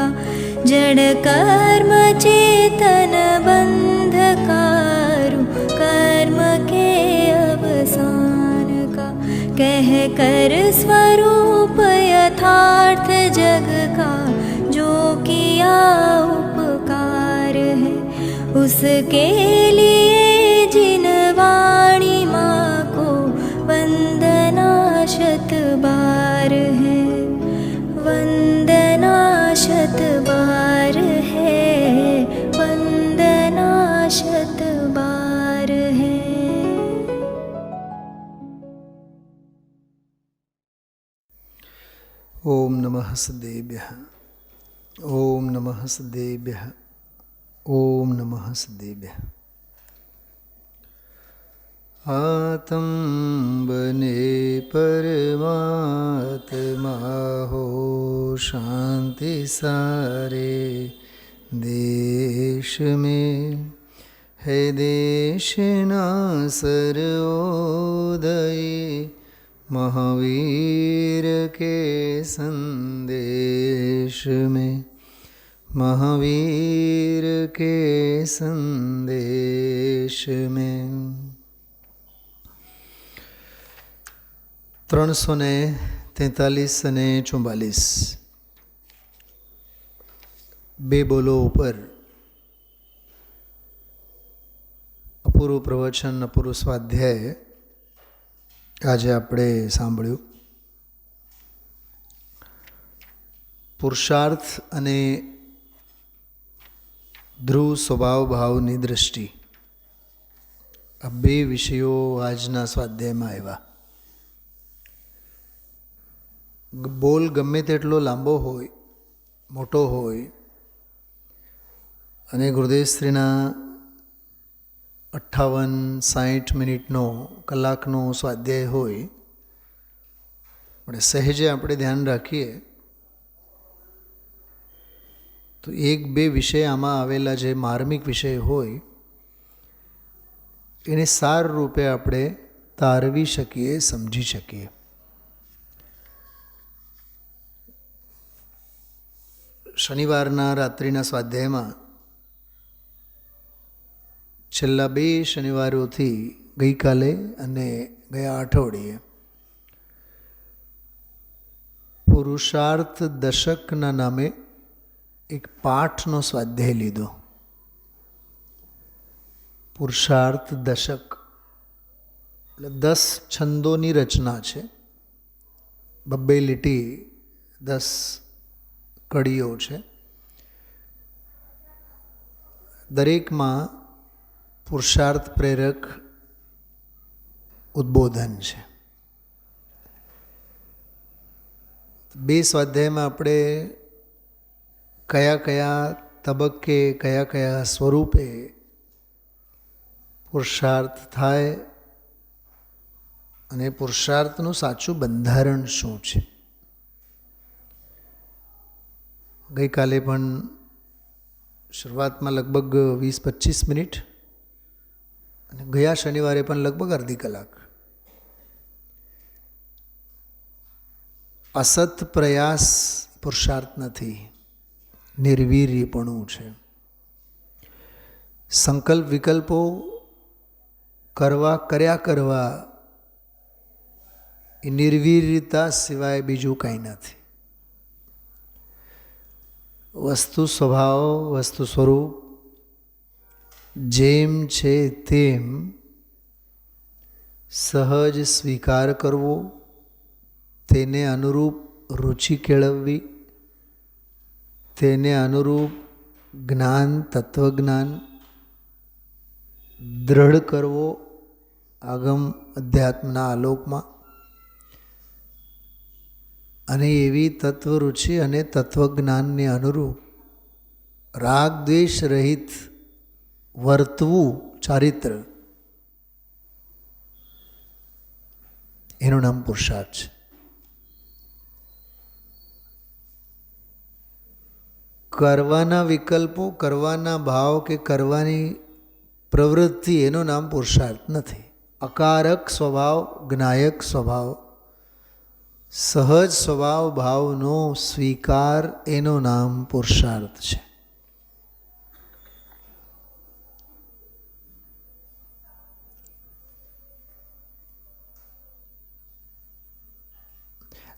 का जड़ कर्म चेतन बंधकारु कर्म के अवसान का कह कर स्वरूप यथार्थ जग का जो किया उपकार है उसके लिए जिन वाणी माँ को वंदना शत बार है वंदना शत बार है वंदना शत बार है। ओम नमः सदेभ्यः ओम नमः सदेभ्यः ओम नमः सदेभ्यः। आत्म बने परमात्मा हो शांति सारे देश में है देश ना सर्वोदय महावीर के संदेश में महावीर के संदेश में 343 અને 44 બે બોલો ઉપર અપૂરું પ્રવચન અપૂરું સ્વાધ્યાય આજે આપણે સાંભળ્યું. પુરુષાર્થ અને ધ્રુવ સ્વભાવ ભાવની દૃષ્ટિ આ બે વિષયો આજના સ્વાધ્યાયમાં આવ્યા. બોલ ગમે તેટલો લાંબો હોય મોટો હોય અને ગુરુદેવશ્રીના 58-60 મિનિટનો કલાકનો સ્વાધ્યાય હોય પણ સહેજે આપણે ધ્યાન રાખીએ તો એક બે વિષય આમાં આવેલા જે માર્મિક વિષય હોય એને સાર રૂપે આપણે તારવી શકીએ સમજી શકીએ. શનિવારના રાત્રિના સ્વાધ્યાયમાં છેલ્લા 2 શનિવારોથી ગઈકાલે અને ગયા અઠવાડિયે પુરુષાર્થ દશકના નામે એક પાઠનો સ્વાધ્યાય લીધો. પુરુષાર્થ દશક એટલે 10 છંદોની રચના છે. 2 લીટી 10 કડીઓ છે. દરેકમાં પુરુષાર્થ પ્રેરક ઉદ્બોધન છે. 2 સ્વાધ્યાયમાં આપણે કયા કયા તબક્કે કયા કયા સ્વરૂપે પુરુષાર્થ થાય અને પુરુષાર્થનું સાચું બંધારણ શું છે. ગઈકાલે પણ શરૂઆતમાં લગભગ 20-25 મિનિટ અને ગયા શનિવારે પણ લગભગ અડધી કલાક અસત પ્રયાસ પુરુષાર્થ નથી, નિર્વીર્યપણું છે. સંકલ્પ વિકલ્પો કર્યા કરવા એ નિર્વીર્યતા સિવાય બીજું કંઈ નથી. વસ્તુ સ્વભાવ વસ્તુ સ્વરૂપ જેમ છે તેમ સહજ સ્વીકાર કરવો, તેને અનુરૂપ રુચિ કેળવવી, તેને અનુરૂપ જ્ઞાન તત્વજ્ઞાન દ્રઢ કરવો આગમ અધ્યાત્મના આલોકમાં, અને એવી તત્વરુચિ અને તત્વજ્ઞાનને અનુરૂપ રાગ દ્વેષ રહિત વર્તવું ચારિત્ર, એનું નામ પુરુષાર્થ છે. કરવાના વિકલ્પો, કરવાના ભાવ કે કરવાની પ્રવૃત્તિ એનું નામ પુરુષાર્થ નથી. અકારક સ્વભાવ, જ્ઞાયક સ્વભાવ, સહજ સ્વભાવ ભાવનો સ્વીકાર એનું નામ પુરુષાર્થ છે.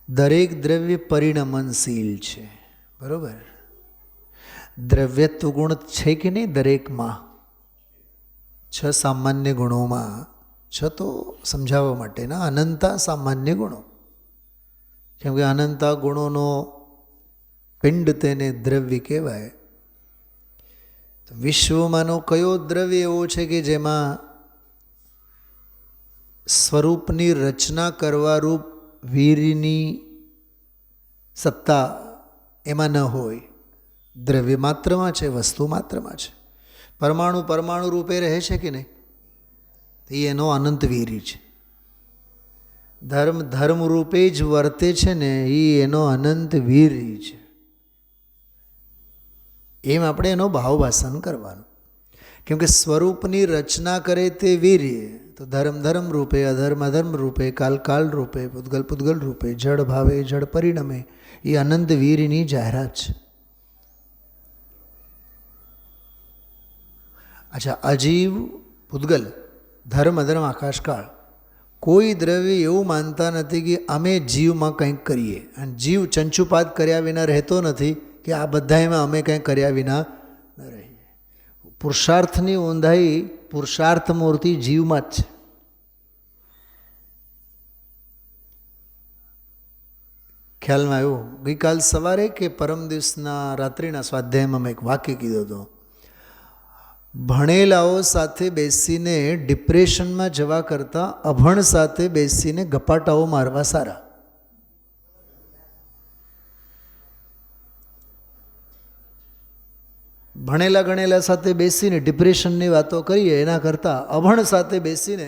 દરેક દ્રવ્ય પરિણમનશીલ છે, બરોબર? દ્રવ્યત્વ ગુણ છે કે નહીં દરેકમાં? 6 સામાન્ય ગુણોમાં 6 તો સમજાવવા માટેના અનંતા સામાન્ય ગુણો, કેમ કે અનંતા ગુણોનો પિંડ તેને દ્રવ્ય કહેવાય. તો વિશ્વમાંનો કયો દ્રવ્ય એવો છે કે જેમાં સ્વરૂપની રચના કરવા રૂપ વીરની સત્તા એમાં ન હોય? દ્રવ્ય માત્રમાં છે, વસ્તુ માત્રમાં છે. પરમાણુ પરમાણુ રૂપે રહે છે કે નહીં? એ એનો અનંત વીરી છે. ધર્મ ધર્મ રૂપે જ વર્તે છે ને, એ એનો અનંત વીરી છે. એમ આપણે એનો ભાવભાષણ કરવાનું, કેમ કે સ્વરૂપની રચના કરે તે વીર્ય. તો ધર્મ ધર્મ રૂપે, અધર્મ અધર્મ રૂપે, કાલ કાલ રૂપે, પૂતગલ પૂતગલ રૂપે, જળ ભાવે જળ પરિણમે, એ અનંત વીરની જાહેરાત છે. અચ્છા, અજીવ પૂતગલ, ધર્મ અધર્મ આકાશકાળ, કોઈ દ્રવ્ય એવું માનતા નથી કે અમે જીવમાં કંઈક કરીએ. અને જીવ ચંચુપાત કર્યા વિના રહેતો નથી કે આ બધામાં અમે કંઈક કર્યા વિના ન રહીએ. પુરુષાર્થની ઊંધાઈ પુરુષાર્થ મૂર્તિ જીવમાં જ છે. ખ્યાલમાં આવ્યું? ગઈકાલ સવારે કે પરમ દિવસના રાત્રિના સ્વાધ્યાયમાં મેં એક વાક્ય કીધો હતો, ભણેલાઓ સાથે બેસીને ડિપ્રેશનમાં જવા કરતાં અભણ સાથે બેસીને ગપાટાઓ મારવા સારા. ભણેલા ગણેલા સાથે બેસીને ડિપ્રેશનની વાતો કરીએ એના કરતાં અભણ સાથે બેસીને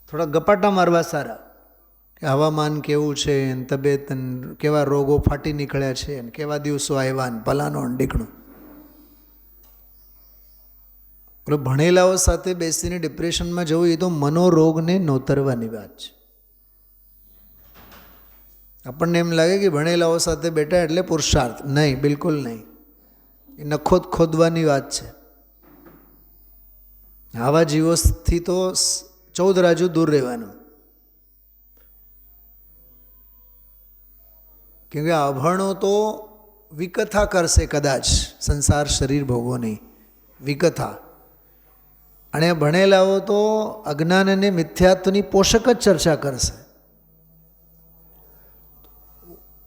થોડા ગપાટા મારવા સારા. કે હવામાન કેવું છે, તબિયત કેવા રોગો ફાટી નીકળ્યા છે, કેવા દિવસો આવ્યા, ભલાનો ઢીકણું. એટલે ભણેલાઓ સાથે બેસીને ડિપ્રેશનમાં જવું એ તો મનોરોગને નોતરવાની વાત છે. આપણને એમ લાગે કે ભણેલાઓ સાથે બેઠા એટલે પુરુષાર્થ. નહીં, બિલકુલ નહીં. એ નખોદ ખોદવાની વાત છે. આવા જીવોથી તો 14 રાજુ દૂર રહેવાનું. કેમ કે અભણો તો વિકથા કરશે કદાચ, સંસાર શરીર ભોગોની વિકથા. અને ભણેલાઓ તો અજ્ઞાન અને મિથ્યાત્વની પોષક જ ચર્ચા કરશે.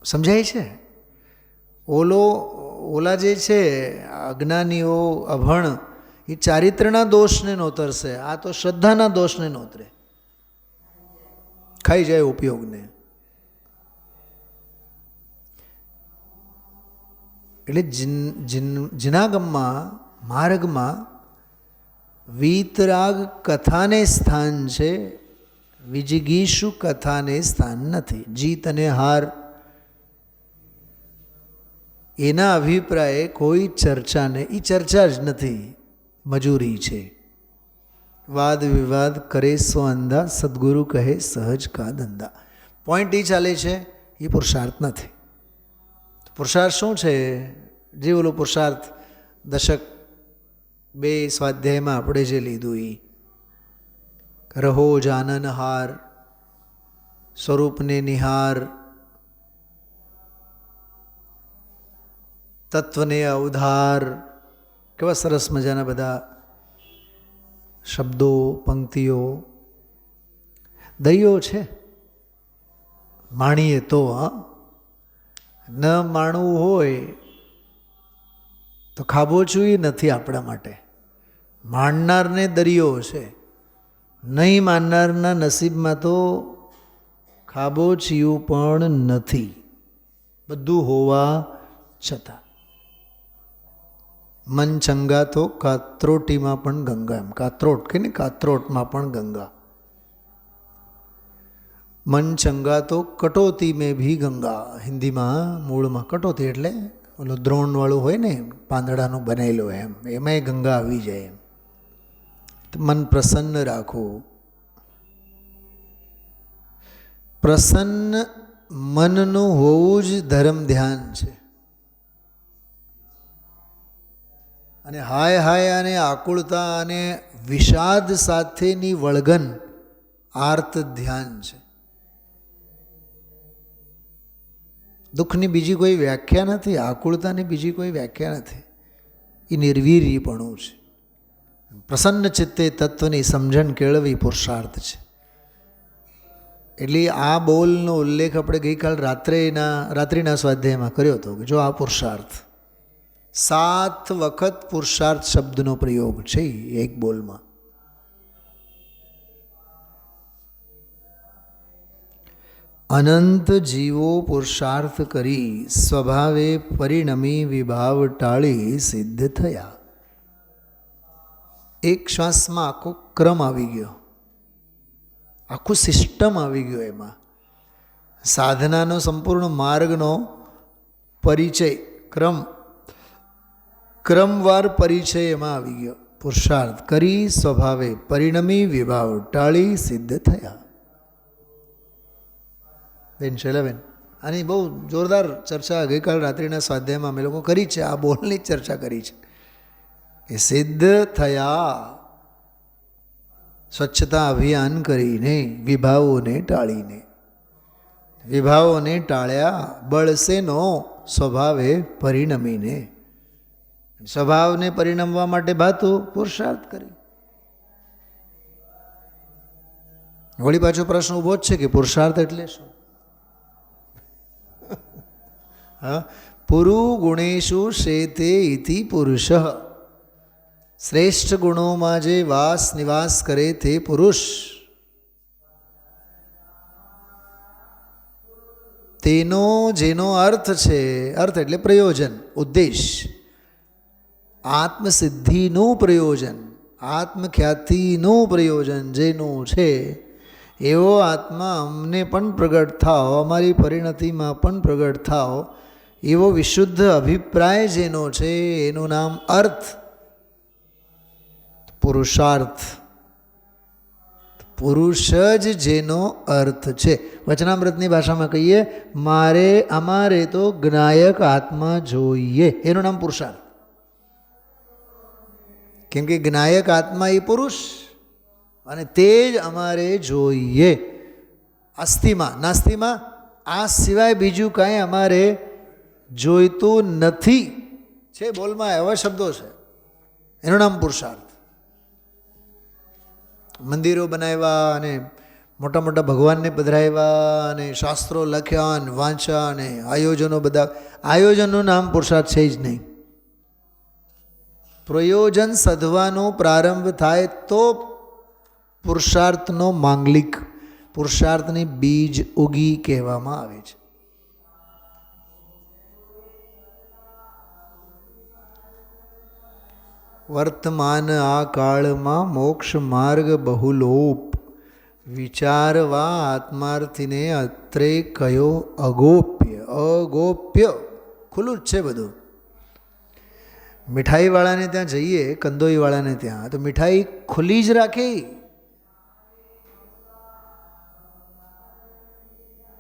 સમજાય છે? ઓલા જે છે અજ્ઞાનીઓ, અભણ, એ ચારિત્રના દોષને નોતરશે. આ તો શ્રદ્ધાના દોષને નોતરે, ખાઈ જાય ઉપયોગને. એટલે જિનાગમમાં, માર્ગમાં વીતરાગ કથાને સ્થાન છે, વિજિગીષુ કથાને સ્થાન નથી. જીત અને હાર એના અભિપ્રાયે કોઈ ચર્ચાને, એ ચર્ચા જ નથી, મજૂરી છે. વાદ વિવાદ કરે સો અંધા, સદગુરુ કહે સહજ કા ધંધા. પોઈન્ટ એ ચાલે છે, એ પુરુષાર્થ નથી. પુરુષાર્થ શું છે? જે ઓલો પુરુષાર્થ દશક 2 સ્વાધ્યાયમાં આપણે જે લીધું, એ રહો જાનનહાર, સ્વરૂપને નિહાર, તત્વને અવધાર, કેવા સરસ મજાના બધા શબ્દો, પંક્તિઓ. દૈયો છે, માણીએ તો. ન માણવું હોય તો ખાબોચવું નથી આપણા માટે. માણનારને દરિયો છે, નહીં માનનારના નસીબમાં તો ખાબોચિયું પણ નથી, બધું હોવા છતાં. મન ચંગા તો કાત્રોટીમાં પણ ગંગા. એમ કાત્રોટ કે ને, કાત્રોટમાં પણ ગંગા. મન ચંગા તો કટોતી મેં ભી ગંગા. હિન્દીમાં મૂળમાં કટોતી એટલે ઓલો દ્રોણવાળું હોય ને, પાંદડાનું બનેલું, એમાંય ગંગા આવી જાય. એમ મન પ્રસન્ન રાખવું. પ્રસન્ન મનનું હોવું જ ધર્મ ધ્યાન છે. અને હાય હાય અને આકુળતા અને વિષાદ સાથેની વળગન આર્ત ધ્યાન છે. દુઃખની બીજી કોઈ વ્યાખ્યા નથી, આકુળતાની બીજી કોઈ વ્યાખ્યા નથી. એ નિર્વીર્યપણું છે. પ્રસન્ન ચિત્તે તત્વની સમજણ કેળવી પુરુષાર્થ છે. એટલે આ બોલનો ઉલ્લેખ આપણે ગઈકાલ રાત્રિના સ્વાધ્યાયમાં કર્યો હતો કે જો આ પુરુષાર્થ 7 વખત પુરુષાર્થ શબ્દનો પ્રયોગ છે એક બોલમાં. અનંત જીવો પુરુષાર્થ કરી સ્વભાવે પરિણમી વિભાવ ટાળી સિદ્ધ થયા. એક શ્વાસમાં આખો ક્રમ આવી ગયો, આખું સિસ્ટમ આવી ગયો. એમાં સાધનાનો સંપૂર્ણ માર્ગનો પરિચય, ક્રમવાર પરિચય એમાં આવી ગયો. પુરુષાર્થ કરી સ્વભાવે પરિણમી વિભાવ ટાળી સિદ્ધ થયા. બેન શૈલાબેન, આની બહુ જોરદાર ચર્ચા ગઈકાલ રાત્રિના સ્વાધ્યાયમાં અમે લોકો કરી છે. આ બોલની જ ચર્ચા કરી છે કે સિદ્ધ થયા, સ્વચ્છતા અભિયાન કરીને, વિભાવોને ટાળીને. વિભાવોને ટાળ્યા બળસેનો સ્વભાવે પરિણમીને. સ્વભાવને પરિણમવા માટે ભાતું પુરુષાર્થ કરી. વળી પાછો પ્રશ્ન ઊભો જ છે કે પુરુષાર્થ એટલે શું? હા, પુરુ ગુણેશુ શેતે ઇતિ પુરુષ. શ્રેષ્ઠ ગુણોમાં જે નિવાસ કરે તે પુરુષ. તેનો જેનો અર્થ છે, અર્થ એટલે પ્રયોજન, ઉદ્દેશ, આત્મસિદ્ધિનું પ્રયોજન, આત્મખ્યાતિનું પ્રયોજન જેનું છે એવો આત્મા અમને પણ પ્રગટ થાઓ, અમારી પરિણતિમાં પણ પ્રગટ થાઓ, એવો વિશુદ્ધ અભિપ્રાય જેનો છે એનું નામ અર્થ, પુરુષાર્થ. પુરુષ જ જેનો અર્થ છે. વચનામૃતની ભાષામાં કહીએ, અમારે તો જ્ઞાયક આત્મા જોઈએ, એનું નામ પુરુષાર્થ. કેમ કે જ્ઞાયક આત્મા એ પુરુષ, અને તે જ અમારે જોઈએ. અસ્થિમાં નાસ્તિમાં આ સિવાય બીજું કાંઈ અમારે જોઈતું નથી. છે બોલમાં એવા શબ્દો છે, એનું નામ પુરુષાર્થ. મંદિરો બનાવ્યા અને મોટા મોટા ભગવાનને પધરાવ્યા અને શાસ્ત્રો લખ્યા અને વાંચ્યા અને આયોજનો, બધા આયોજનનું નામ પુરુષાર્થ છે જ નહીં. પ્રયોજન સધવાનો પ્રારંભ થાય તો પુરુષાર્થનો માંગલિક, પુરુષાર્થની બીજ ઉગી કહેવામાં આવે છે. વર્તમાન આ કાળમાં મોક્ષ માર્ગ બહુલોપ, વિચારવા આત્માર્થીને અત્રે કયો અગોપ્ય. અગોપ્ય ખુલ્લું જ છે બધું. મીઠાઈવાળાને ત્યાં જઈએ, કંદોઈવાળાને ત્યાં, તો મીઠાઈ ખુલ્લી જ રાખી.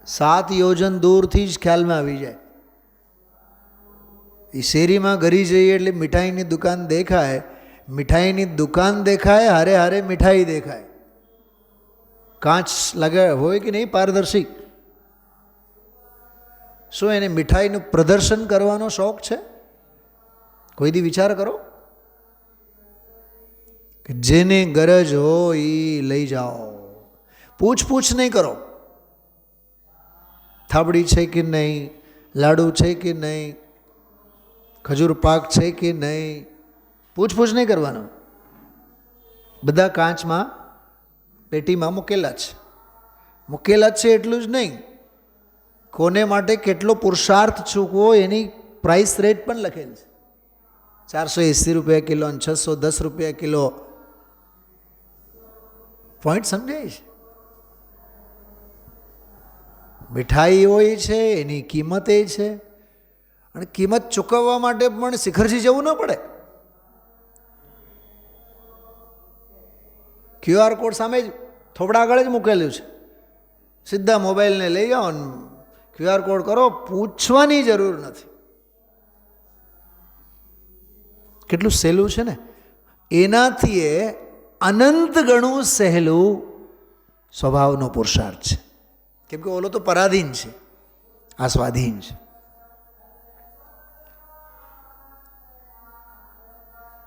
7 યોજન દૂરથી જ ખ્યાલમાં આવી જાય. એ શેરીમાં ઘરી જઈએ એટલે મીઠાઈની દુકાન દેખાય, મીઠાઈની દુકાન દેખાય, હારે હારે મીઠાઈ દેખાય. કાચ લગાવ્યા હોય કે નહીં, પારદર્શી. શું એને મીઠાઈનું પ્રદર્શન કરવાનો શોખ છે? કોઈ દી વિચાર કરો કે જેને ગરજ હોય એ લઈ જાઓ, પૂછ નહીં કરો. થાબડી છે કે નહીં, લાડુ છે કે નહીં, ખજૂર પાક છે કે નહીં, પૂછ નહીં કરવાનો. બધા કાચમાં પેટીમાં મૂકેલા છે. એટલું જ નહીં, કોને માટે કેટલો પુરુષાર્થ ચૂકવો એની પ્રાઇસ રેટ પણ લખેલ છે. 480 રૂપિયા કિલો અને 610 રૂપિયા કિલો. પોઈન્ટ સમજાય છે? મીઠાઈ હોય છે, એની કિંમત એ છે. અને કિંમત ચૂકવવા માટે પણ શિખરજી જવું ન પડે. QR કોડ સામે જ થોડા આગળ જ મૂકેલું છે. સીધા મોબાઈલને લઈ જાઓ ને QR કોડ કરો, પૂછવાની જરૂર નથી. કેટલું સહેલું છે ને. એનાથી એ અનંત ગણું સહેલું સ્વભાવનો પુરુષાર્થ છે. કેમ કે ઓલો તો પરાધીન છે, આ સ્વાધીન છે.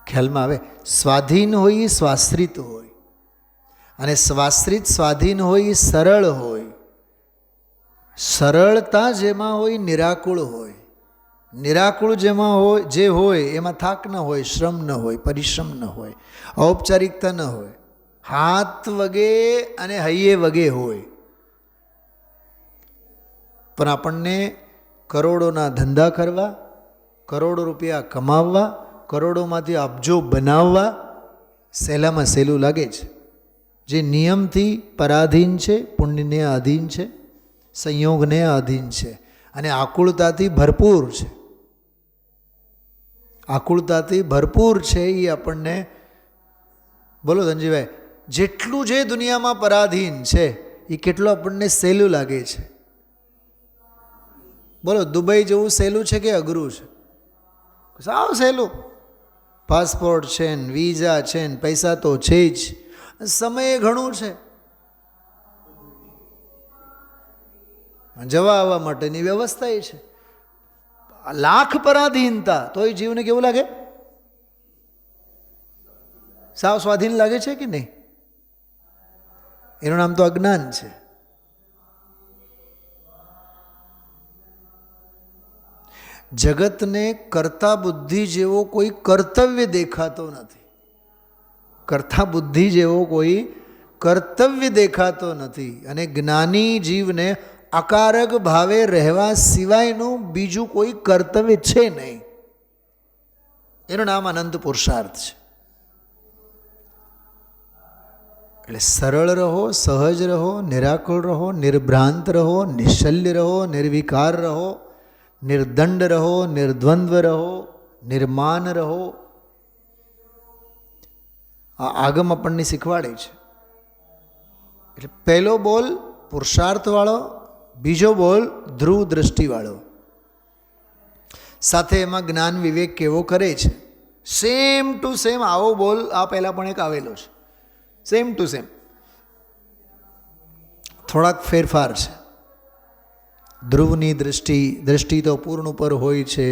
ખ્યાલમાં આવે? સ્વાધીન હોય એ સ્વાશ્રિત હોય, અને સ્વાશ્રિત સ્વાધીન હોય એ સરળ હોય. સરળતા જેમાં હોય નિરાકુળ હોય. નિરાકુળ જેમાં હોય, જે હોય એમાં થાક ન હોય, શ્રમ ન હોય, પરિશ્રમ ન હોય, ઔપચારિકતા ન હોય, હાથ વગે અને હૈયે વગે હોય. પણ આપણને કરોડોના ધંધા કરવા, કરોડો રૂપિયા કમાવવા, કરોડોમાંથી અબજો બનાવવા સહેલામાં સહેલું લાગે છે. જે નિયમથી પરાધીન છે, પુણ્યને આધીન છે, સંયોગને આધીન છે, અને આકુળતાથી ભરપૂર છે. આકુળતાથી ભરપૂર છે એ આપણને, બોલો ધનજીભાઈ, જેટલું જે દુનિયામાં પરાધીન છે એ કેટલું આપણને સહેલું લાગે છે. બોલો, દુબઈ જેવું સહેલું છે કે અઘરું છે? સાવ સહેલું. પાસપોર્ટ છે ને, વિઝા છે ને, પૈસા તો છે જ, સમય ઘણું છે, જવા આવવા માટેની વ્યવસ્થા એ છે. લાખ પરાધીનતા તોય જીવને કેવું લાગે? સાવ સ્વાધીન લાગે છે કે નહીં? એનું નામ તો અજ્ઞાન છે. જગતને કર્તા બુદ્ધિ જેવો કોઈ કર્તવ્ય દેખાતો નથી. કર્તા બુદ્ધિ જેવો કોઈ કર્તવ્ય દેખાતો નથી. અને જ્ઞાની જીવને અકારક ભાવે રહેવા સિવાયનું બીજું કોઈ કર્તવ્ય છે નહીં. એનું નામ અનંત પુરુષાર્થ છે. એટલે સરળ રહો, સહજ રહો, નિરાકુળ રહો, નિર્ભ્રાંત રહો, નિશ્ચલ્ય રહો, નિર્વિકાર રહો, નિર્દંડ રહો, નિર્દ્વંદ્વ રહો, નિર્માન રહો. આ આગમ આપણને શીખવાડે છે. એટલે પહેલો બોલ પુરુષાર્થવાળો, બીજો બોલ ધ્રુવ દ્રષ્ટિવાળો, સાથે એમાં જ્ઞાન વિવેક કેવો કરે છે. સેમ ટુ સેમ આવો બોલ આ પહેલાં પણ એક આવેલો છે. સેમ ટુ સેમ, થોડાક ફેરફાર છે. ધ્રુવની દ્રષ્ટિ તો પૂર્ણ ઉપર હોય છે,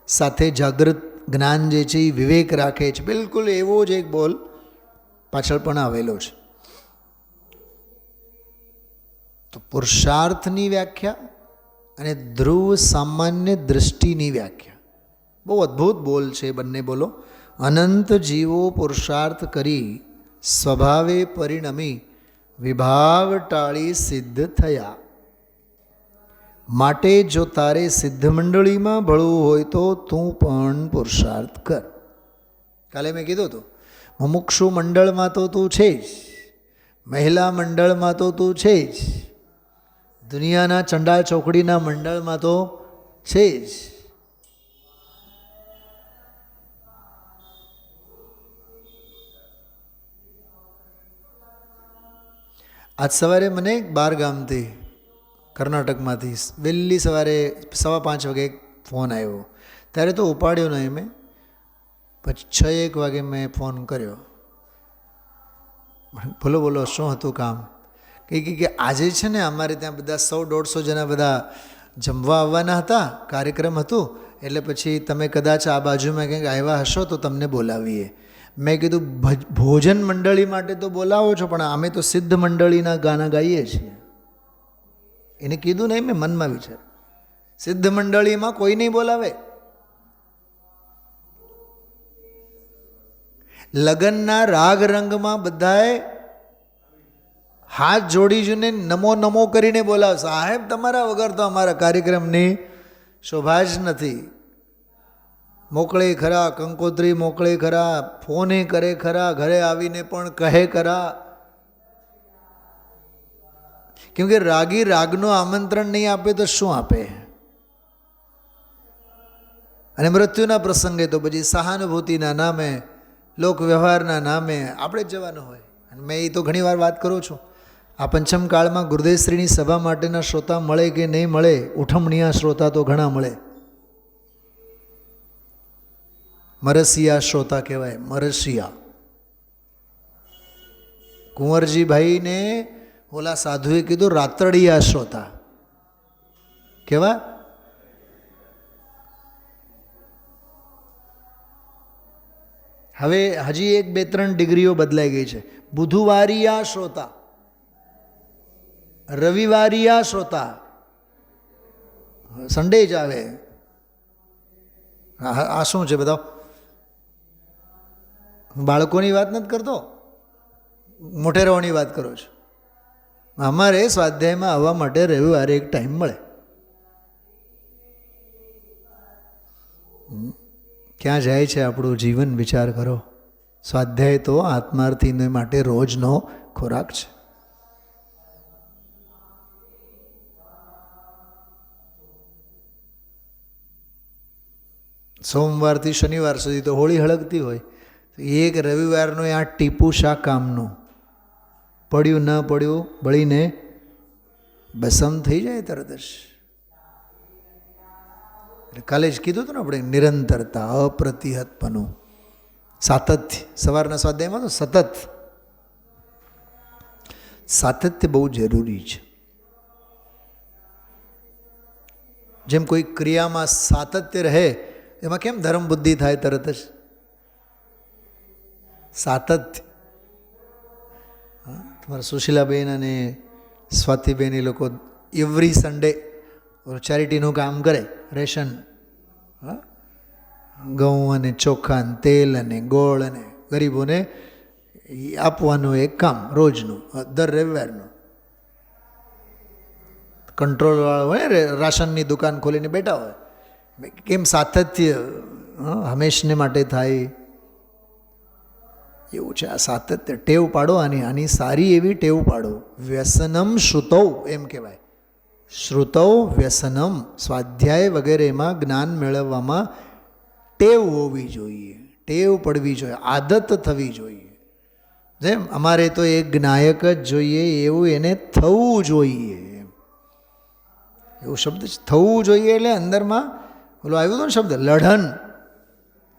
સાથે જાગૃત જ્ઞાન જે છે એ વિવેક રાખે છે. બિલકુલ એવો જ એક બોલ પાછળ પણ આવેલો છે. તો પુરુષાર્થની વ્યાખ્યા અને ધ્રુવ સામાન્ય દ્રષ્ટિની વ્યાખ્યા બહુ અદ્ભુત બોલ છે બંને બોલો. અનંત જીવો પુરુષાર્થ કરી સ્વભાવે પરિણમી વિભાવ ટાળી સિદ્ધ થયા. માટે જો તારે સિદ્ધ મંડળીમાં ભળવું હોય તો તું પણ પુરુષાર્થ કર. કાલે મેં કીધું હતું, મુમુક્ષુ મંડળમાં તો તું છે જ, મહિલા મંડળમાં તો તું છે જ, દુનિયાના ચંડાળ ચોકડીના મંડળમાં તો છે જ. આજ સવારે મને 12 ગામથી, કર્ણાટકમાંથી વહેલી સવારે 5:15 વાગે ફોન આવ્યો. ત્યારે તો ઉપાડ્યો નહીં મેં. પછી 6-1 વાગે મેં ફોન કર્યો. બોલો બોલો, શું હતું કામ? કે આજે છે ને અમારે ત્યાં બધા 100-150 જણા બધા જમવા આવવાના હતા, કાર્યક્રમ હતું, એટલે પછી તમે કદાચ આ બાજુમાં કંઈક આવ્યા હશો તો તમને બોલાવીએ. મેં કીધું ભોજન મંડળી માટે તો બોલાવો છો, પણ અમે તો સિદ્ધ મંડળીના ગાના ગાઈએ છીએ. એને કીધું નહીં, મેં મનમાં વિચાર, સિદ્ધ મંડળીમાં કોઈ નહીં બોલાવે. લગ્નના રાગ રંગમાં બધાએ હાથ જોડી જઈને નમો નમો કરીને બોલાવ. સાહેબ, તમારા વગર તો અમારા કાર્યક્રમની શોભા જ નથી. મોકલે ખરા, કંકોત્રી મોકલે ખરા, ફોને કરે ખરા, ઘરે આવીને પણ કહે ખરા. કેમ કે રાગી રાગનું આમંત્રણ નહીં આપે તો શું આપે? અને મૃત્યુના પ્રસંગે તો પછી સહાનુભૂતિના નામે, લોક વ્યવહારના નામે આપણે જ જવાનું હોય. અને મેં એ તો ઘણીવાર વાત કરું છું, આ પંચમ કાળમાં ગુરુદેવશ્રીની સભા માટેના શ્રોતા મળે કે નહીં મળે, ઉઠમણીયા શ્રોતા તો ઘણા મળે. મરસિયા શ્રોતા કહેવાય, મરસિયા. કુંવરજીભાઈને ઓલા સાધુએ કીધું રાતડિયા શ્રોતા કેવા. હવે હજી 1, 2, 3 ડિગ્રીઓ બદલાઈ ગઈ છે. બુધવારિયા શ્રોતા, રવિવારિયા શ્રોતા, સન્ડે જ આવે. આ શું છે બધા? હું બાળકોની વાત નથી કરતો, મોટેરાઓની વાત કરું છું. અમારે સ્વાધ્યાયમાં આવવા માટે રવિવારે એક ટાઈમ મળે. ક્યાં જાય છે આપણું જીવન વિચાર કરો. સ્વાધ્યાય તો આત્માર્થીને માટે રોજનો ખોરાક છે. સોમવારથી શનિવાર સુધી તો હોળી હળગતી હોય, એક રવિવારનો આ ટીપું શા કામનું? પડ્યું ન પડ્યું બળીને બસમ થઈ જાય તરત જ. કાલે જ કીધું હતું ને આપણે, નિરંતરતા, અપ્રતિહતપણું, સાતત્ય. સવારના સ્વાધ્યાયમાં તો સાતત્ય બહુ જરૂરી છે. જેમ કોઈ ક્રિયામાં સાતત્ય રહે, એમાં કેમ ધર્મ બુદ્ધિ થાય તરત જ? સાતત્ય. તમારા સુશીલાબેન અને સ્વાતિબેન એ લોકો એવરી સન્ડે ચેરિટીનું કામ કરે. રેશન, ઘઉં અને ચોખા અને તેલ અને ગોળ અને ગરીબોને આપવાનું એક કામ રોજનું, દર રવિવારનું. કંટ્રોલવાળા હોય ને, રાશનની દુકાન ખોલીને બેઠા હોય. કેમ સાતત્ય હંમેશને માટે થાય એવું છે. આ સાતત્ય ટેવ પાડો, આની સારી એવી ટેવ પાડો. વ્યસનમ શ્રુતૌ એમ કહેવાય. શ્રુતૌ વ્યસનમ. સ્વાધ્યાય વગેરેમાં જ્ઞાન મેળવવામાં ટેવ હોવી જોઈએ, ટેવ પડવી જોઈએ, આદત થવી જોઈએ. જેમ અમારે તો એક જ્ઞાયક જ જોઈએ એવું એને થવું જોઈએ. એવું શબ્દ થવું જોઈએ એટલે અંદરમાં ઓલો આવ્યું હતું ને શબ્દ,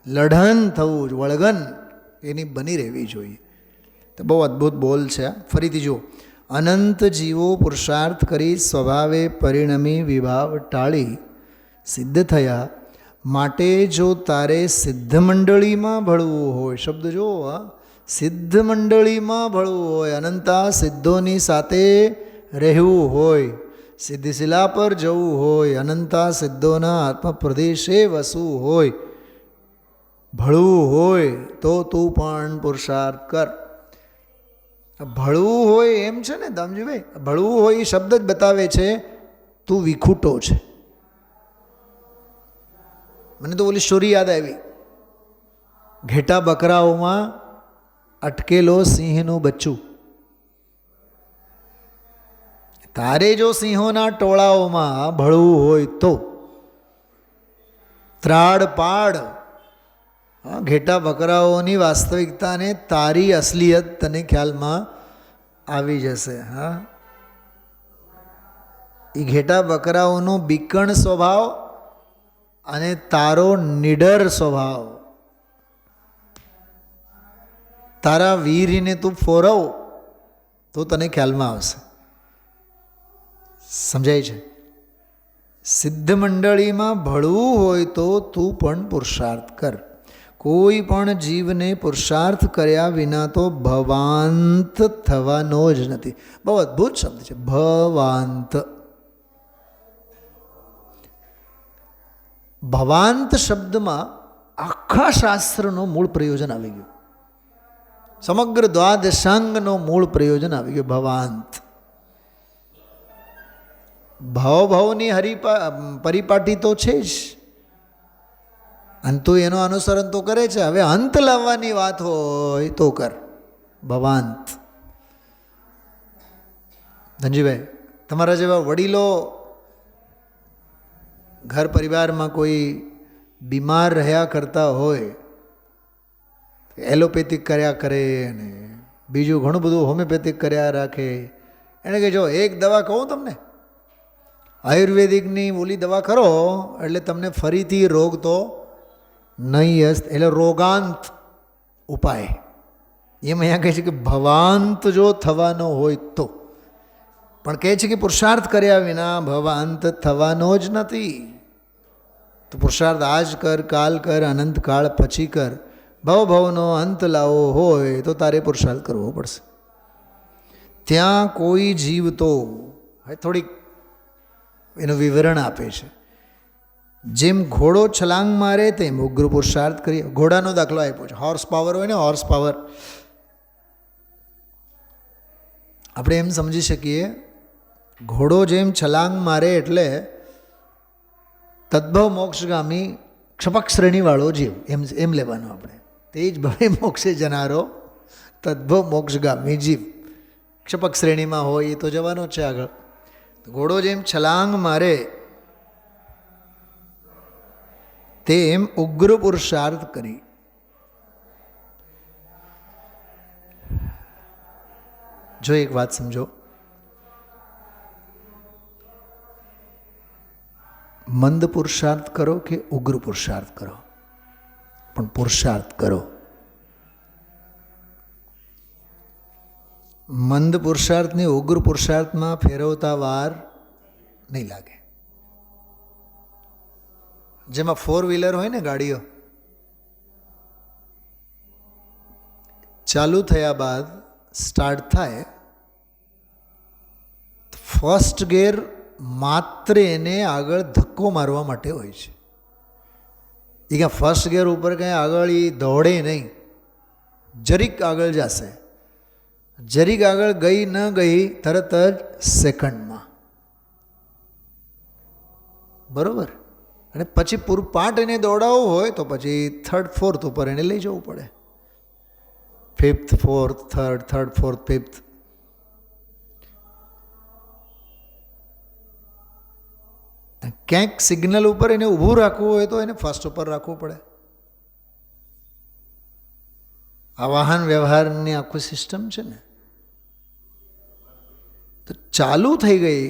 લઢન થવું, વળગન એની બની રહેવી જોઈએ. તો બહુ અદ્ભુત બોલ છે. ફરીથી જુઓ. અનંત જીવો પુરુષાર્થ કરી સ્વભાવે પરિણમી વિભાવ ટાળી સિદ્ધ થયા. માટે જો તારે સિદ્ધ મંડળીમાં ભળવું હોય, શબ્દ જુઓ, સિદ્ધ મંડળીમાં ભળવું હોય, અનંતા સિદ્ધોની સાથે રહેવું હોય, સિદ્ધિશિલા પર જવું હોય, અનંતા સિદ્ધોના આત્મપ્રદેશે વસવું હોય, ભળવું હોય તો તું પણ પુરુષાર્થ કર. ભળવું હોય એમ છે ને દામજીભાઈ, ભળવું હોય એ શબ્દ જ બતાવે છે તું વિખૂટો છે. મને તો ઓલી સ્ટોરી યાદ આવી. ઘેટા બકરાઓમાં અટકેલો સિંહનું બચ્ચું. તારે જો સિંહોના ટોળાઓમાં ભળવું હોય તો ત્રાડ પાડ ઘેટા બકરાઓની વાસ્તવિકતાને, તારી અસલિયત તને ખ્યાલમાં આવી જશે. હા, એ ઘેટા બકરાઓનો બીકણ સ્વભાવ અને તારો નિડર સ્વભાવ, તારા વીરને તું ફોરવ તો તને ખ્યાલમાં આવશે. સમજાય છે? સિદ્ધ મંડળીમાં ભળવું હોય તો તું પણ પુરુષાર્થ કર. કોઈ પણ જીવને પુરુષાર્થ કર્યા વિના તો ભવાંત થવાનો જ નથી. બહુ અદ્ભુત શબ્દ છે, ભવાંત. ભવાંત શબ્દમાં આખા શાસ્ત્રનો મૂળ પ્રયોજન આવી ગયું. સમગ્ર દ્વાદશાંગનો મૂળ પ્રયોજન આવી ગયું, ભવાંત. ભાવની પરિપાટી તો છે જ, અને તું એનું અનુસરણ તો કરે છે. હવે અંત લાવવાની વાત હોય તો કર, ભવાંત. ધનજીભાઈ, તમારા જેવા વડીલો ઘર પરિવારમાં કોઈ બીમાર રહ્યા કરતા હોય, એલોપેથિક કર્યા કરે અને બીજું ઘણું બધું હોમિયોપેથિક કર્યા રાખે, એણે કે જો એક દવા કહું તમને, આયુર્વેદિકની ઓલી દવા કરો એટલે તમને ફરીથી રોગ તો નહીં જ, એટલે રોગાંત ઉપાય. એમ અહીંયા કહે છે કે ભવાંત જો થવાનો હોય તો, પણ કહે છે કે પુરુષાર્થ કર્યા વિના ભવાંત થવાનો જ નથી. તો પુરુષાર્થ આજ કર, કાલ કર, અનંતકાળ પછી કર. ભવનો અંત લાવો હોય તો તારે પુરુષાર્થ કરવો પડશે. ત્યાં કોઈ જીવ તો થોડીક એનું વિવરણ આપે છે. જેમ ઘોડો છલાંગ મારે તેમ ઉગ્ર પુરુષાર્થ કરીએ. ઘોડાનો દાખલો આપ્યો છે. હોર્સ પાવર હોય ને, હોર્સ પાવર આપણે એમ સમજી શકીએ, ઘોડો જેમ છલાંગ મારે એટલે તદ્ભવ મોક્ષગામી ક્ષપક શ્રેણીવાળો જીવ, એમ લેવાનું આપણે. તે જ ભવે મોક્ષે જનારો તદ્ભવ મોક્ષગામી જીવ ક્ષપક શ્રેણીમાં હોય એ તો જવાનો છે આગળ. ઘોડો જેમ છલાંગ મારે તેમ ઉગ્ર પુરુષાર્થ કરી. જો એક વાત સમજો, મંદ પુરુષાર્થ કરો કે ઉગ્ર પુરુષાર્થ કરો, પણ પુરુષાર્થ કરો. મંદ પુરુષાર્થને ઉગ્ર પુરુષાર્થમાં ફેરવતા વાર નહીં લાગે. જેમાં 4 વ્હીલર હોય ને, ગાડીઓ ચાલુ થયા બાદ સ્ટાર્ટ થાય, ફર્સ્ટ ગેર માત્ર એને આગળ ધક્કો મારવા માટે હોય છે. એ ક્યાં ફર્સ્ટ ગેર ઉપર કંઈ આગળ એ દોડે નહીં, જરીક આગળ જશે. જરીક આગળ ગઈ ન ગઈ તરત જ સેકન્ડમાં, બરાબર. અને પછી પૂરું પાર્ટ એને દોડાવવું હોય તો પછી 3rd 4th ઉપર એને લઈ જવું પડે. 5th 4th 3rd 3rd 4th 5th. ક્યાંક સિગ્નલ ઉપર એને ઊભું રાખવું હોય તો એને ફર્સ્ટ ઉપર રાખવું પડે. આ વાહન વ્યવહારની આખું સિસ્ટમ છે ને. તો ચાલુ થઈ ગઈ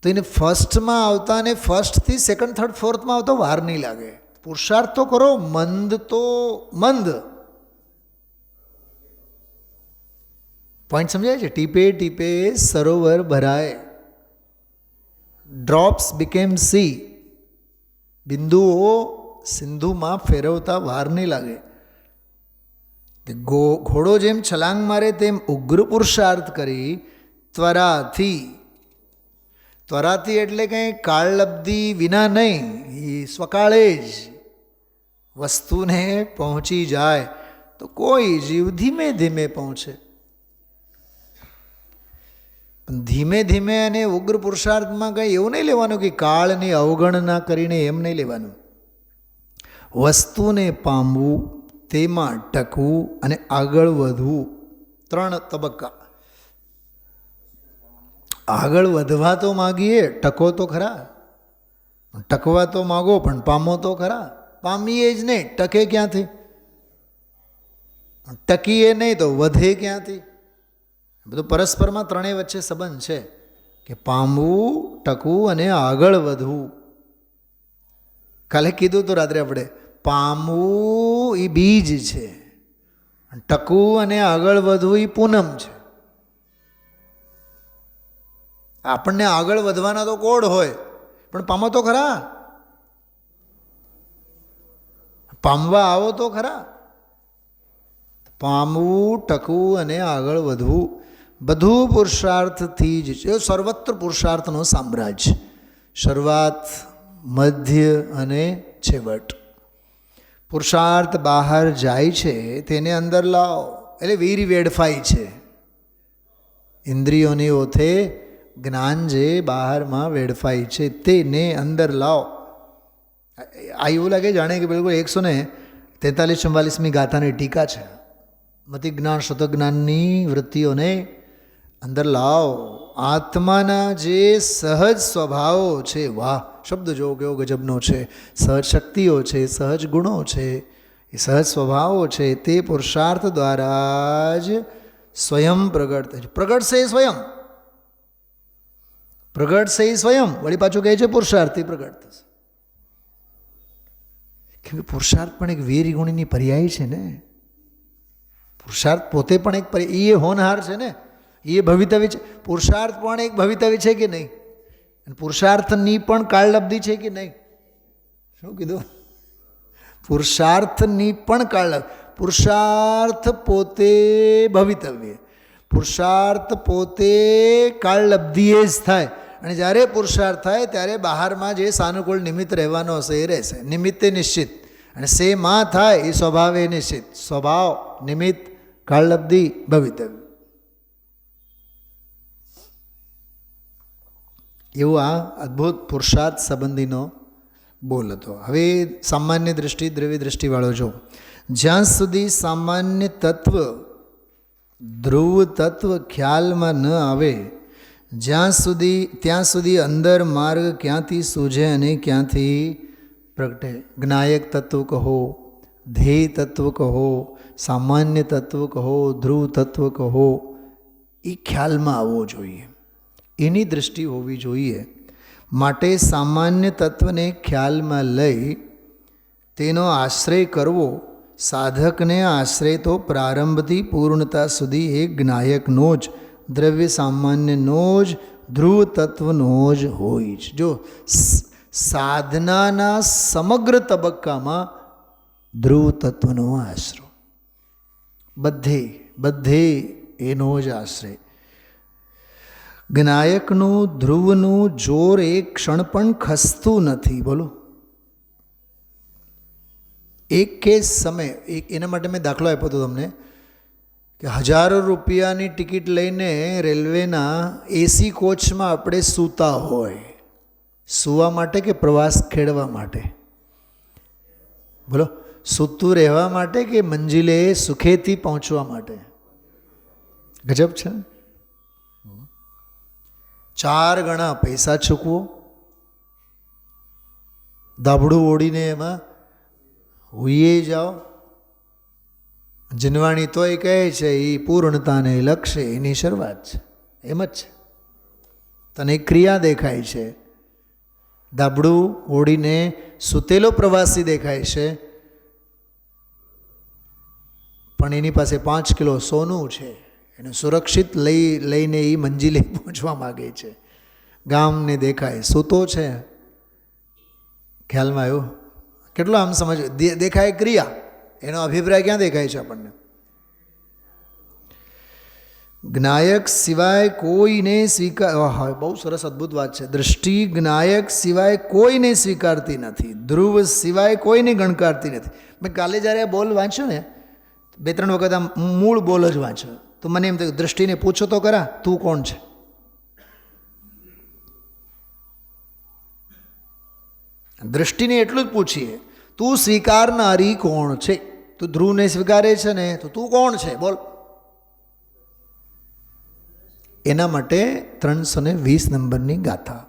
તો એને ફર્સ્ટમાં આવતા ને ફર્સ્ટથી 2nd 3rd 4thમાં આવતા વાર નહીં લાગે. પુરુષાર્થ તો કરો, મંદ તો મંદ. પોઈન્ટ સમજાય છે? ટીપે ટીપે સરોવર ભરાય, ડ્રોપ્સ બીકેમ સી. બિંદુઓ સિંધુમાં ફેરવતા વાર નહીં લાગે. ઘોડો જેમ છલાંગ મારે તેમ ઉગ્ર પુરુષાર્થ કરી ત્વરાથી. ત્વરાથી એટલે કંઈ કાળલબ્ધી વિના નહીં, એ સ્વકાળે જ વસ્તુને પહોંચી જાય. તો કોઈ જીવ ધીમે ધીમે પહોંચે. ધીમે ધીમે અને ઉગ્ર પુરુષાર્થમાં કંઈ એવું નહીં લેવાનું કે કાળની અવગણના કરીને એમ નહીં લેવાનું. વસ્તુને પામવું, તેમાં ટકવું અને આગળ વધવું, 3 તબક્કા. આગળ વધવા તો માગીએ, ટકો તો ખરા. ટકવા તો માગો પણ પામો તો ખરા. પામીએ જ નહીં, ટકે ક્યાંથી? ટકીએ નહીં તો વધે ક્યાંથી? બધું પરસ્પરમાં ત્રણેય વચ્ચે સંબંધ છે કે પામવું, ટકવું અને આગળ વધવું. કાલે કીધું તો રાત્રે આપણે, પામવું એ બીજ છે, ટકવું અને આગળ વધવું એ પૂનમ છે. આપણને આગળ વધવાના તો કોડ હોય, પણ પામો તો ખરા. પામવા આવો તો ખરા. પામવું, ટકવું અને આગળ વધવું બધું પુરુષાર્થથી જ છે. સર્વત્ર પુરુષાર્થનો સામ્રાજ્ય, શરૂઆત, મધ્ય અને છેવટ. પુરુષાર્થ બહાર જાય છે તેને અંદર લાવો, એટલે વીર વેડફાય છે. ઇન્દ્રિયોની ઓથે જ્ઞાન જે બહારમાં વેડફાય છે તેને અંદર લાવો. આ એવું લાગે જાણે કે બિલકુલ 143-44મી ગાથાની ટીકા છે. મતિ જ્ઞાન શતજ્ઞાનની વૃત્તિઓને અંદર લાવો. આત્માના જે સહજ સ્વભાવો છે, વાહ શબ્દ જો કેવો ગજબનો છે, સહજ શક્તિઓ છે, સહજ ગુણો છે, એ સહજ સ્વભાવો છે તે પુરુષાર્થ દ્વારા જ સ્વયં પ્રગટ થાય છે. પ્રગટશે સ્વયં, પ્રગટશે એ સ્વયં, વળી પાછું કહે છે પુરુષાર્થથી પ્રગટ થશે. કેમ કે પુરુષાર્થ પણ એક વીર ગુણીની પર્યાય છે ને. પુરુષાર્થ પોતે પણ એક એ હોનહાર છે ને, એ ભવિતવ્ય છે. પુરુષાર્થ પણ એક ભવિતવ્ય છે કે નહીં? અને પુરુષાર્થની પણ કાળલબ્ધિ છે કે નહીં? શું કીધું? પુરુષાર્થની પણ કાળલબ્ધિ. પુરુષાર્થ પોતે ભવિતવ્ય, પુરુષાર્થ પોતે કાળલબ્ધિએ જ થાય. અને જ્યારે પુરુષાર્થ થાય ત્યારે બહારમાં જે સાનુકૂળ નિમિત્ત રહેવાનો હશે એ રહેશે. નિમિત્તે નિશ્ચિત અને સે માં થાય એ સ્વભાવે નિશ્ચિત. સ્વભાવ, નિમિત્ત, કાળલબ્ધિ, ભવિતવ્ય. એવો આ અદ્ભુત પુરુષાર્થ સંબંધીનો બોલ હતો. હવે સામાન્ય દૃષ્ટિ, દ્રવ્ય દૃષ્ટિવાળો જો, જ્યાં સુધી સામાન્ય તત્વ, ધ્રુવ તત્વ ખ્યાલમાં ન આવે ત્યાં સુધી અંદર માર્ગ ક્યાંથી સૂઝે અને ક્યાંથી પ્રગટે. જ્ઞાયક તત્વ કહો, ધ્યેય તત્વ કહો, સામાન્ય તત્વ કહો, ધ્રુવ તત્વ કહો, એ ખ્યાલમાં આવવો જોઈએ, એની દૃષ્ટિ હોવી જોઈએ. માટે સામાન્ય તત્વને ખ્યાલમાં લઈ તેનો આશ્રય કરવો. સાધકને આશ્રય તો પ્રારંભથી પૂર્ણતા સુધી એક જ્ઞાયકનો જ, દ્રવ્ય સામાન્યનો જ, ધ્રુવ તત્વનો જ હોય જ. જો સાધનાના સમગ્ર તબક્કામાં ધ્રુવ તત્વનો આશરો, બધે એનો જ આશ્રય. જ્ઞાયકનું, ધ્રુવનું જોર એક ક્ષણ પણ ખસતું નથી. બોલો, એક કે સમય, એના માટે મેં દાખલો આપ્યો હતો તમને કે 1000 રૂપિયાની ટિકિટ લઈને રેલવેના એસી કોચમાં આપણે સૂતા હોય, સૂવા માટે કે પ્રવાસ ખેડવા માટે? બોલો, સૂતું રહેવા માટે કે મંજિલે સુખેથી પહોંચવા માટે? ગજબ છે. 4 ગણા પૈસા ચૂકવો, ધાબડું ઓળીને એમાં હુઈએ જાઓ. જનવાણી તોય કહે છે એ પૂર્ણતાને લક્ષ્ય એની શરૂઆત છે. એમ જ છે. તને ક્રિયા દેખાય છે, ધાબડું ઓળીને સૂતેલો પ્રવાસી દેખાય છે, પણ એની પાસે 5 કિલો સોનું છે. એને સુરક્ષિત લઈને એ મંજિલે પહોંચવા માગે છે. ગામને દેખાય સૂતો છે. ખ્યાલમાં આવ્યું? કેટલો આમ સમજ દેખાય ક્રિયા, એનો અભિપ્રાય ક્યાં દેખાય છે આપણને? જ્ઞાયક સિવાય કોઈને સ્વીકાર, બહુ સરસ અદ્ભુત વાત છે. દૃષ્ટિ જ્ઞાયક સિવાય કોઈને સ્વીકારતી નથી, ધ્રુવ સિવાય કોઈને ગણકારતી નથી. મેં કાલે જ્યારે બોલ વાંચ્યો ને, 2-3 વખત આમ મૂળ બોલ જ વાંચ્યો, તો મને એમ થયું દૃષ્ટિને પૂછો તો ખરા, તું કોણ છે? દૃષ્ટિને એટલું જ પૂછીએ, તું સ્વીકારનારી કોણ છે? તું ધ્રુવને સ્વીકારે છે ને, તો તું કોણ છે બોલ? એના માટે 320 નંબરની ગાથા,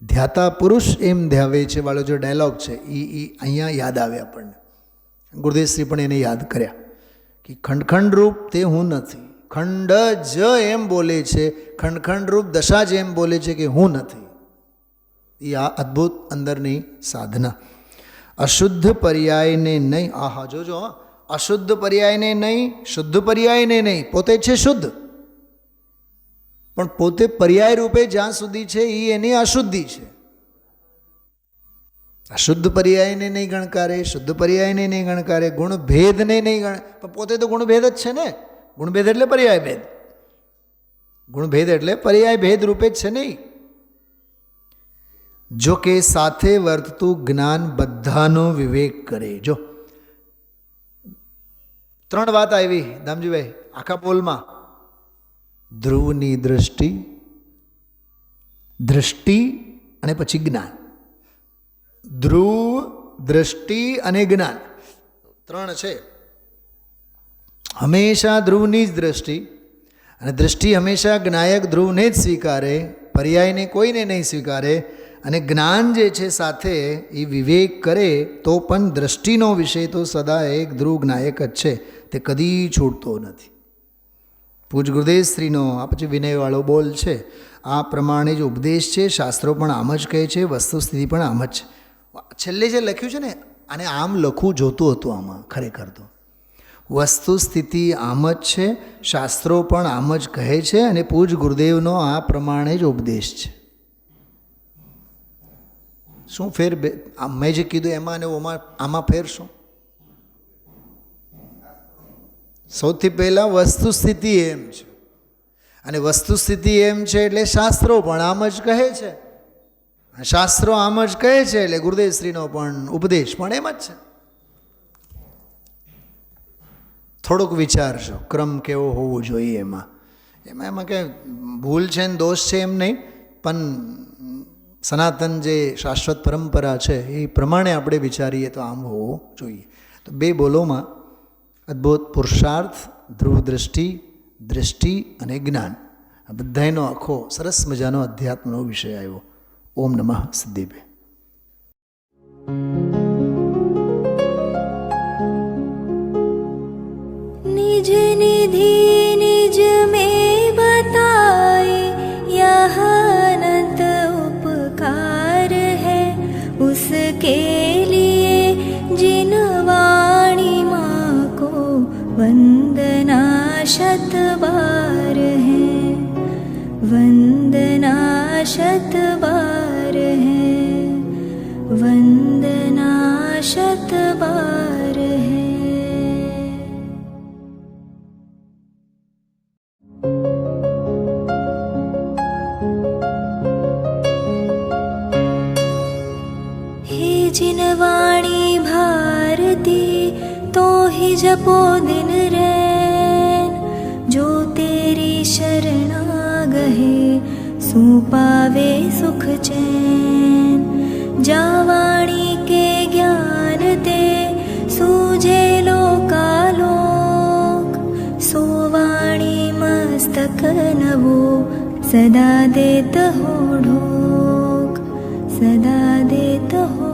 ધ્યાતા પુરુષ એમ ધ્યાવે છે વાળો જો ડાયલોગ છે એ અહીંયા યાદ આવે આપણને. ગુરુદેવશ્રી પણ એને યાદ કર્યા કે ખંડ રૂપ તે હું નથી. ખંડ જ એમ બોલે છે, ખંડ રૂપ દશા જ એમ બોલે છે કે હું નથી. એ આ અદ્ભુત અંદરની સાધના. અશુદ્ધ પર્યાયને નહીં, આહા જોજો, અશુદ્ધ પર્યાયને નહીં, શુદ્ધ પર્યાયને નહીં. પોતે છે શુદ્ધ, પણ પોતે પર્યાય રૂપે જ્યાં સુધી છે એ એની અશુદ્ધિ છે. અશુદ્ધ પર્યાયને નહીં ગણકારે, શુદ્ધ પર્યાયને નહીં ગણકારે, ગુણભેદને નહીં પણ પોતે તો ગુણભેદ જ છે ને. ગુણભેદ એટલે પર્યાય ભેદ, ગુણભેદ એટલે પર્યાય ભેદ રૂપે જ છે નહીં. જો કે સાથે વર્તતું જ્ઞાન બધાનો વિવેક કરે. જો 3 વાત આવી દામજીભાઈ આખા બોલમાં. ધ્રુવની દૃષ્ટિ, દૃષ્ટિ અને પછી જ્ઞાન. ધ્રુવ, દૃષ્ટિ અને જ્ઞાન 3 છે. હંમેશા ધ્રુવની જ દૃષ્ટિ, અને દૃષ્ટિ હંમેશા જ્ઞાયક ધ્રુવને જ સ્વીકારે, પર્યાયને કોઈને નહીં સ્વીકારે. અને જ્ઞાન જે છે સાથે એ વિવેક કરે તો પણ દૃષ્ટિનો વિષય તો સદા એક ધ્રુવ જ્ઞાયક જ છે, તે કદી છૂટતો નથી. પૂજ ગુરુદેવ શ્રીનો આ પછી વિનયવાળો બોલ છે, આ પ્રમાણે જ ઉપદેશ છે, શાસ્ત્રો પણ આમ જ કહે છે, વસ્તુસ્થિતિ પણ આમ જ છે. છેલ્લે જે લખ્યું છે ને, આને આમ લખવું જોતું હતું આમાં ખરેખર તો. વસ્તુસ્થિતિ આમ જ છે, શાસ્ત્રો પણ આમ જ કહે છે, અને પૂજ ગુરુદેવનો આ પ્રમાણે જ ઉપદેશ છે. શું ફેર મેં જે કીધું એમાં અને આમાં ફેર શું? સૌથી પહેલાં વસ્તુસ્થિતિ એમ છે, અને વસ્તુસ્થિતિ એમ છે એટલે શાસ્ત્રો પણ આમ જ કહે છે. શાસ્ત્રો આમ જ કહે છે એટલે ગુરુદેવશ્રીનો પણ ઉપદેશ પણ એમ જ છે. થોડુંક વિચારજો ક્રમ કેવો હોવો જોઈએ એમાં કંઈ ભૂલ છે ને દોષ છે એમ નહીં, પણ સનાતન જે શાશ્વત પરંપરા છે એ પ્રમાણે આપણે વિચારીએ તો આમ હોવું જોઈએ. તો 2 બોલોમાં અદ્ભુત પુરુષાર્થ, ધ્રુવ દ્રષ્ટિ અને જ્ઞાન, આ બધાનો આખો સરસ મજાનો અધ્યાત્મનો વિષય આવ્યો. ઓમ નમઃ સિદ્ધિભે. निज निधि निज में बताए, यह अनंत उपकार है उसके लिए जिन वाणी माँ को वंदना शत बार है, वंदना शत बार है, वंदना शत बार है. जिन वाणी भारती तो ही जपो दिन रैन, जो तेरी शरणा गहे सो पावे सुख चैन. जा वाणी के ज्ञान ते सूझे लोकालोक, सो वाणी मस्तक नवो सदा देत हो ढोक, सदा देत हो